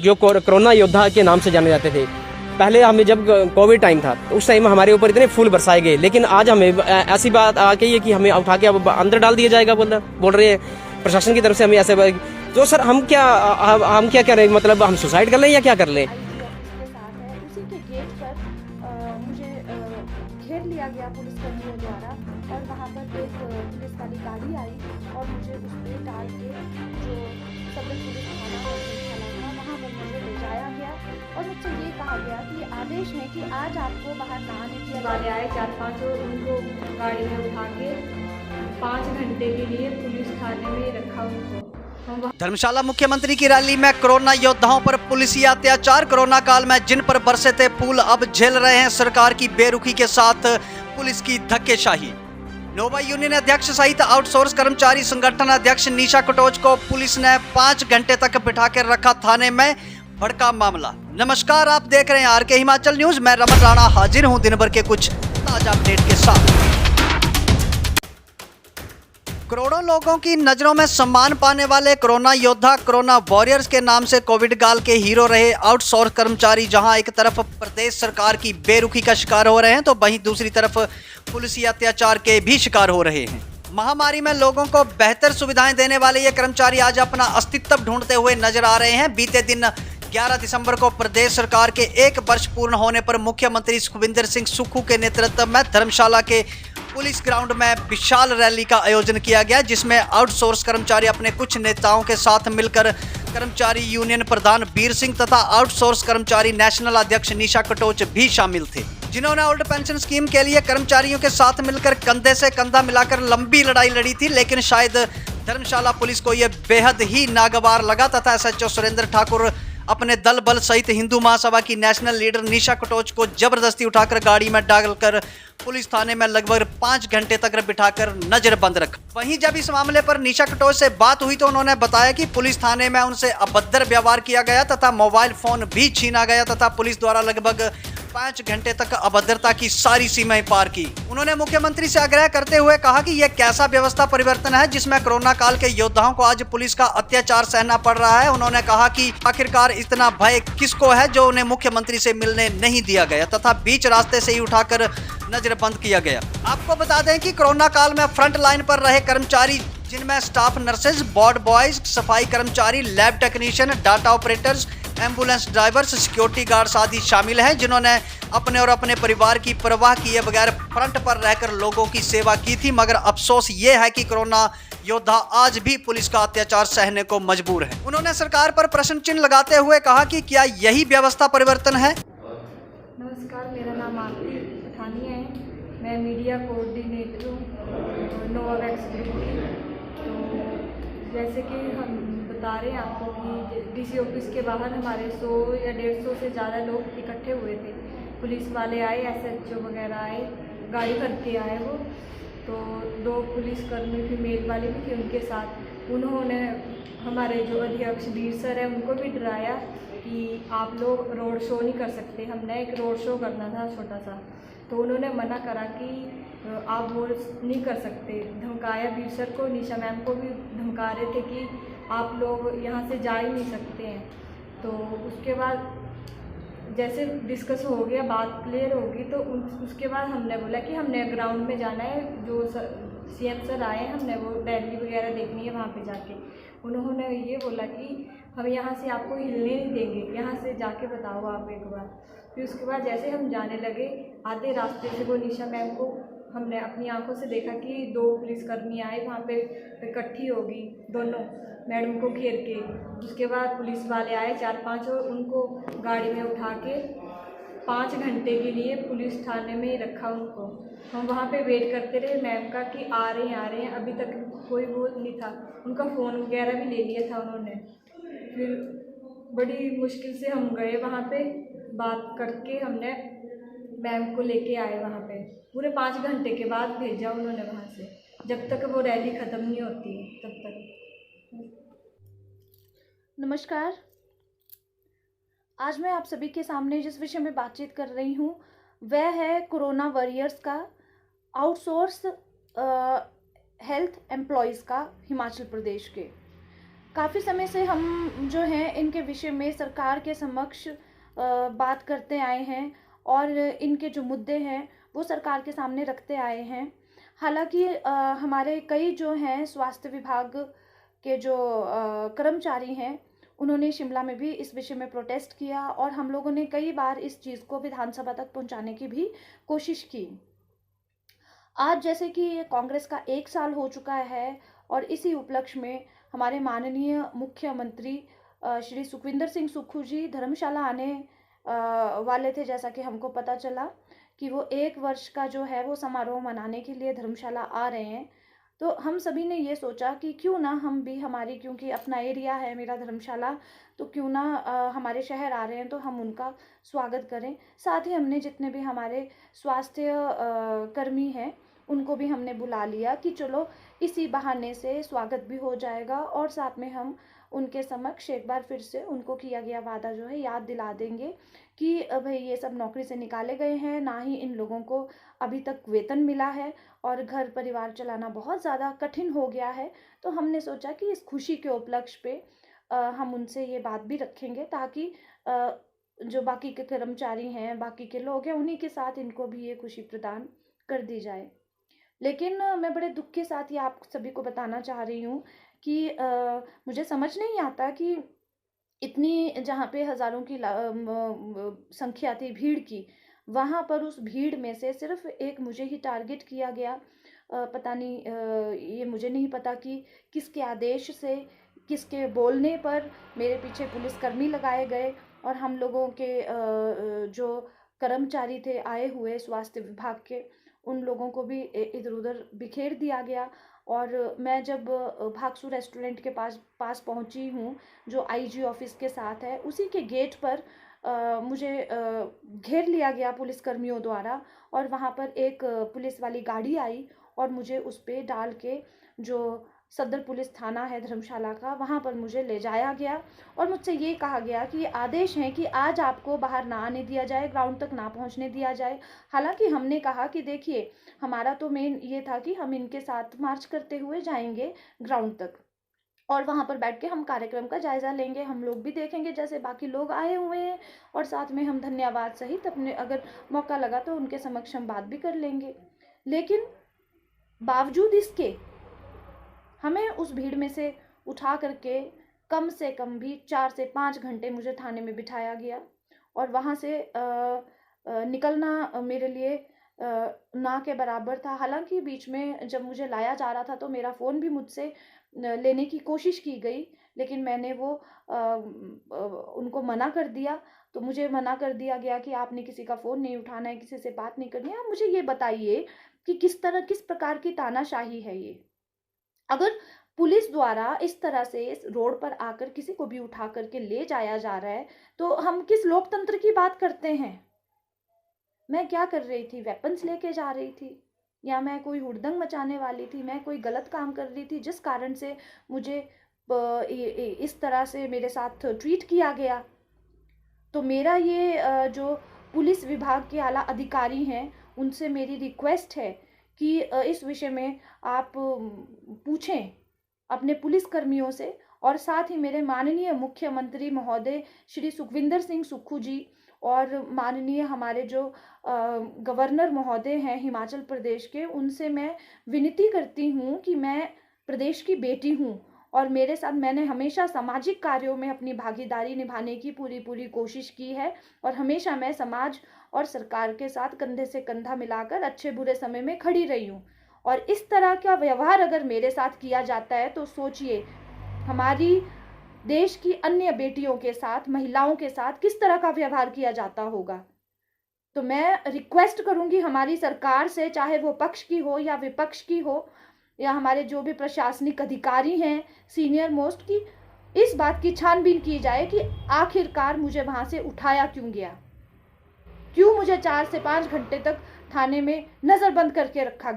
जो कोरोना योद्धा के नाम से जाने जाते थे। पहले हमें जब कोविड टाइम था तो उस टाइम हमारे ऊपर इतने फूल बरसाए गए, लेकिन आज हमें ऐसी बात आ गई है कि हमें उठा के अब अंदर डाल दिया जाएगा बोल रहे हैं प्रशासन की तरफ से हमें ऐसे। तो सर हम क्या करें, मतलब हम सुसाइड कर लें या क्या कर लें? के साथ है उसी के गेट पर मुझे घेर लिया गया पुलिसकर्मियों द्वारा और वहाँ पर एक पुलिस वाली गाड़ी आई और मुझे उस पर डाल के जो सब पुलिस थाना और था वहाँ पर मुझे ले जाया गया और मुझसे ये कहा गया कि आदेश है कि आज आपको बाहर ना आने की वाले आए 4-5 और उनको गाड़ी में उठा के 5 घंटे के लिए पुलिस थाने में रखा उनको। धर्मशाला मुख्यमंत्री की रैली में कोरोना योद्धाओं पर पुलिसी अत्याचार। कोरोना काल में जिन पर बरसे थे फूल अब झेल रहे हैं सरकार की बेरुखी के साथ पुलिस की धक्केशाही। नोवा यूनियन अध्यक्ष सहित आउटसोर्स कर्मचारी संगठन अध्यक्ष निशा कटोच को पुलिस ने 5 घंटे तक बिठा कर रखा थाने में, भड़का मामला। नमस्कार, आप देख रहे हैं आरके हिमाचल न्यूज। मैं रमन राणा हाजिर हूं दिन भर के कुछ ताजा अपडेट के साथ। करोड़ों लोगों की नजरों में सम्मान पाने वाले कोरोना योद्धा, कोरोना वॉरियर्स के नाम से कोविड काल के हीरो रहे आउटसोर्स कर्मचारी जहां एक तरफ प्रदेश सरकार की बेरुखी का शिकार हो रहे हैं तो वहीं दूसरी तरफ पुलिसी अत्याचार के भी शिकार हो रहे हैं। महामारी में लोगों को बेहतर सुविधाएं देने वाले ये कर्मचारी आज अपना अस्तित्व ढूंढते हुए नजर आ रहे हैं। बीते दिन 11 दिसंबर को प्रदेश सरकार के 1 वर्ष पूर्ण होने पर मुख्यमंत्री सुखविंदर सिंह सुक्खू के नेतृत्व में धर्मशाला के पुलिस ग्राउंड में विशाल रैली का आयोजन किया गया, जिसमें आउटसोर्स कर्मचारी अपने कुछ नेताओं के साथ मिलकर कर्मचारी यूनियन प्रधान वीर सिंह तथा आउटसोर्स कर्मचारी नेशनल अध्यक्ष निशा कटोच भी शामिल थे, जिन्होंने ओल्ड पेंशन स्कीम के लिए कर्मचारियों के साथ मिलकर कंधे से कंधा मिलाकर लंबी लड़ाई लड़ी थी। लेकिन शायद धर्मशाला पुलिस को यह बेहद ही नागवार लगा तथा एसएचओ सुरेंद्र ठाकुर अपने दल बल सहित हिंदू महासभा की नेशनल लीडर निशा कटोच को जबरदस्ती उठाकर गाड़ी में डालकर पुलिस थाने में लगभग 5 घंटे तक बिठाकर नजरबंद रखा। वहीं जब इस मामले पर निशा कटोच से बात हुई तो उन्होंने बताया कि पुलिस थाने में उनसे अभद्र व्यवहार किया गया तथा मोबाइल फोन भी छीना गया तथा पुलिस द्वारा लगभग 5 घंटे तक अभद्रता की सारी सीमाएं पार की। उन्होंने मुख्यमंत्री से आग्रह करते हुए कहा कि यह कैसा व्यवस्था परिवर्तन है जिसमें कोरोना काल के योद्धाओं को आज पुलिस का अत्याचार सहना पड़ रहा है। उन्होंने कहा कि आखिरकार इतना भय किसको है जो उन्हें मुख्यमंत्री से मिलने नहीं दिया गया तथा बीच रास्ते से ही उठाकर नजरबंद किया गया। आपको बता दें कि कोरोना काल में फ्रंट लाइन पर रहे कर्मचारी, जिनमें स्टाफ नर्सेज, वार्ड बॉयज, सफाई कर्मचारी, lab technician, data operators, ambulance drivers, security guards आदि शामिल हैं, जिन्होंने अपने और अपने परिवार की परवाह किए बगैर फ्रंट पर रहकर लोगों की सेवा की थी। मगर अफसोस ये है कि कोरोना योद्धा आज भी पुलिस का अत्याचार सहने को मजबूर है। उन्होंने सरकार पर प्रश्न चिन्ह लगाते हुए कहा कि क्या यही व्यवस्था परिवर्तन है? नमस्कार, मेरा नाम आरती पठानिया है। मैं मीडिया कोऑर्डिनेटर हूँ नोवावैक्स ग्रुप की। तो जैसे कि हम बता रहे हैं आपको कि डीसी ऑफिस के बाहर हमारे 100 या 150 से ज़्यादा लोग इकट्ठे हुए थे। पुलिस वाले आए, एसएचओ वगैरह आए, गाड़ी भर के आए वो। तो 2 पुलिसकर्मी फीमेल वाले भी थे उनके साथ। उन्होंने हमारे जो अध्यक्ष वीर सर है उनको भी डराया कि आप लोग रोड शो नहीं कर सकते। हमने एक रोड शो करना था छोटा सा, तो उन्होंने मना करा कि आप वो नहीं कर सकते। धमकाया वीर सर को, निशा मैम को भी धमका रहे थे कि आप लोग यहाँ से जा ही नहीं सकते हैं। तो उसके बाद जैसे डिस्कस हो गया, बात क्लियर होगी, तो उसके बाद हमने बोला कि हमने ग्राउंड में जाना है। जो सीएम सर आए हैं, हमने वो रैली वगैरह देखनी है वहाँ पे जाके। उन्होंने ये बोला कि हम यहाँ से आपको हिलने नहीं देंगे, यहाँ से जाके बताओ आप एक बार। फिर उसके बाद जैसे हम जाने लगे, आधे रास्ते से वो निशा मैम को हमने अपनी आंखों से देखा कि 2 पुलिसकर्मी आए वहाँ पे इकट्ठी होगी दोनों मैडम को घेर के। उसके बाद पुलिस वाले आए 4-5 और उनको गाड़ी में उठा के 5 घंटे के लिए पुलिस थाने में ही रखा उनको। हम वहाँ पे वेट करते रहे मैम का कि आ रहे हैं। अभी तक कोई वो नहीं था। उनका फ़ोन वगैरह भी ले लिया था उन्होंने। फिर बड़ी मुश्किल से हम गए वहाँ पे, बात करके हमने मैम को लेके आए वहाँ पे। पूरे 5 घंटे के बाद भेजा उन्होंने वहाँ से, जब तक वो रैली ख़त्म नहीं होती तब तक। नमस्कार, आज मैं आप सभी के सामने जिस विषय में बातचीत कर रही हूँ वह है कोरोना वॉरियर्स का, आउटसोर्स हेल्थ एम्प्लॉयज़ का हिमाचल प्रदेश के। काफ़ी समय से हम जो हैं इनके विषय में सरकार के समक्ष बात करते आए हैं और इनके जो मुद्दे हैं वो सरकार के सामने रखते आए हैं। हालांकि हमारे कई जो हैं स्वास्थ्य विभाग के जो कर्मचारी हैं उन्होंने शिमला में भी इस विषय में प्रोटेस्ट किया और हम लोगों ने कई बार इस चीज़ को विधानसभा तक पहुंचाने की भी कोशिश की। आज जैसे कि कांग्रेस का 1 साल हो चुका है और इसी उपलक्ष्य में हमारे माननीय मुख्यमंत्री श्री सुखविंदर सिंह सुक्खू जी धर्मशाला आने वाले थे। जैसा कि हमको पता चला कि वो 1 वर्ष का जो है वो समारोह मनाने के लिए धर्मशाला आ रहे हैं। तो हम सभी ने ये सोचा कि क्यों ना हम भी क्योंकि अपना एरिया है मेरा धर्मशाला, तो क्यों ना हमारे शहर आ रहे हैं तो हम उनका स्वागत करें। साथ ही हमने जितने भी हमारे स्वास्थ्य कर्मी हैं उनको भी हमने बुला लिया कि चलो इसी बहाने से स्वागत भी हो जाएगा और साथ में हम उनके समक्ष एक बार फिर से उनको किया गया वादा जो है याद दिला देंगे कि भाई ये सब नौकरी से निकाले गए हैं, ना ही इन लोगों को अभी तक वेतन मिला है और घर परिवार चलाना बहुत ज़्यादा कठिन हो गया है। तो हमने सोचा कि इस खुशी के उपलक्ष्य पे हम उनसे ये बात भी रखेंगे ताकि जो बाकी के कर्मचारी हैं, बाकी के लोग हैं, उन्हीं के साथ इनको भी ये खुशी प्रदान कर दी जाए। लेकिन मैं बड़े दुख के साथ ये आप सभी को बताना चाह रही हूँ कि मुझे समझ नहीं आता कि इतनी जहाँ पे हज़ारों की संख्या थी भीड़ की, वहाँ पर उस भीड़ में से सिर्फ एक मुझे ही टारगेट किया गया। पता नहीं ये मुझे नहीं पता कि किसके आदेश से, किसके बोलने पर मेरे पीछे पुलिसकर्मी लगाए गए और हम लोगों के जो कर्मचारी थे आए हुए स्वास्थ्य विभाग के, उन लोगों को भी इधर उधर बिखेर दिया गया। और मैं जब भागसू रेस्टोरेंट के पास पहुंची हूं जो आईजी ऑफिस के साथ है, उसी के गेट पर मुझे घेर लिया गया पुलिसकर्मियों द्वारा और वहां पर एक पुलिस वाली गाड़ी आई और मुझे उस पे डाल के जो सदर पुलिस थाना है धर्मशाला का, वहाँ पर मुझे ले जाया गया और मुझसे ये कहा गया कि आदेश है कि आज आपको बाहर ना आने दिया जाए, ग्राउंड तक ना पहुँचने दिया जाए। हालांकि हमने कहा कि देखिए हमारा तो मेन ये था कि हम इनके साथ मार्च करते हुए जाएंगे ग्राउंड तक और वहाँ पर बैठ के हम कार्यक्रम का जायज़ा लेंगे, हम लोग भी देखेंगे जैसे बाकी लोग आए हुए हैं और साथ में हम धन्यवाद सहित अपने अगर मौका लगा तो उनके समक्ष हम बात भी कर लेंगे। लेकिन बावजूद इसके हमें उस भीड़ में से उठा करके कम से कम भी 4 से 5 घंटे मुझे थाने में बिठाया गया और वहाँ से निकलना मेरे लिए ना के बराबर था। हालांकि बीच में जब मुझे लाया जा रहा था तो मेरा फ़ोन भी मुझसे लेने की कोशिश की गई, लेकिन मैंने वो उनको मना कर दिया। तो मुझे मना कर दिया गया कि आपने किसी का फ़ोन नहीं उठाना है, किसी से बात नहीं करनी है। आप मुझे ये बताइए कि किस प्रकार की तानाशाही है ये। अगर पुलिस द्वारा इस तरह से इस रोड पर आकर किसी को भी उठा करके ले जाया जा रहा है तो हम किस लोकतंत्र की बात करते हैं। मैं क्या कर रही थी? वेपन्स लेके जा रही थी या मैं कोई हुड़दंग मचाने वाली थी? मैं कोई गलत काम कर रही थी जिस कारण से मुझे इस तरह से मेरे साथ ट्रीट किया गया? तो मेरा ये जो पुलिस विभाग के आला अधिकारी हैं उनसे मेरी रिक्वेस्ट है कि इस विषय में आप पूछें अपने पुलिस कर्मियों से और साथ ही मेरे माननीय मुख्यमंत्री महोदय श्री सुखविंदर सिंह सुक्खू जी और माननीय हमारे जो गवर्नर महोदय हैं हिमाचल प्रदेश के, उनसे मैं विनती करती हूँ कि मैं प्रदेश की बेटी हूँ और मेरे साथ मैंने हमेशा सामाजिक कार्यों में अपनी भागीदारी निभाने की पूरी कोशिश की है और हमेशा मैं समाज और सरकार के साथ कंधे से कंधा मिलाकर अच्छे बुरे समय में खड़ी रही हूँ। और इस तरह का व्यवहार अगर मेरे साथ किया जाता है तो सोचिए हमारी देश की अन्य बेटियों के साथ, महिलाओं के साथ किस तरह का व्यवहार किया जाता होगा। तो मैं रिक्वेस्ट करूंगी हमारी सरकार से, चाहे वो पक्ष की हो या विपक्ष की हो या हमारे जो भी प्रशासनिक अधिकारी हैं सीनियर मोस्ट, की इस बात की छानबीन की जाए कि आखिरकार मुझे वहां से उठाया क्यों गया, क्यों मुझे 4 से 5 घंटे तक थाने में नज़रबंद करके रखा गया।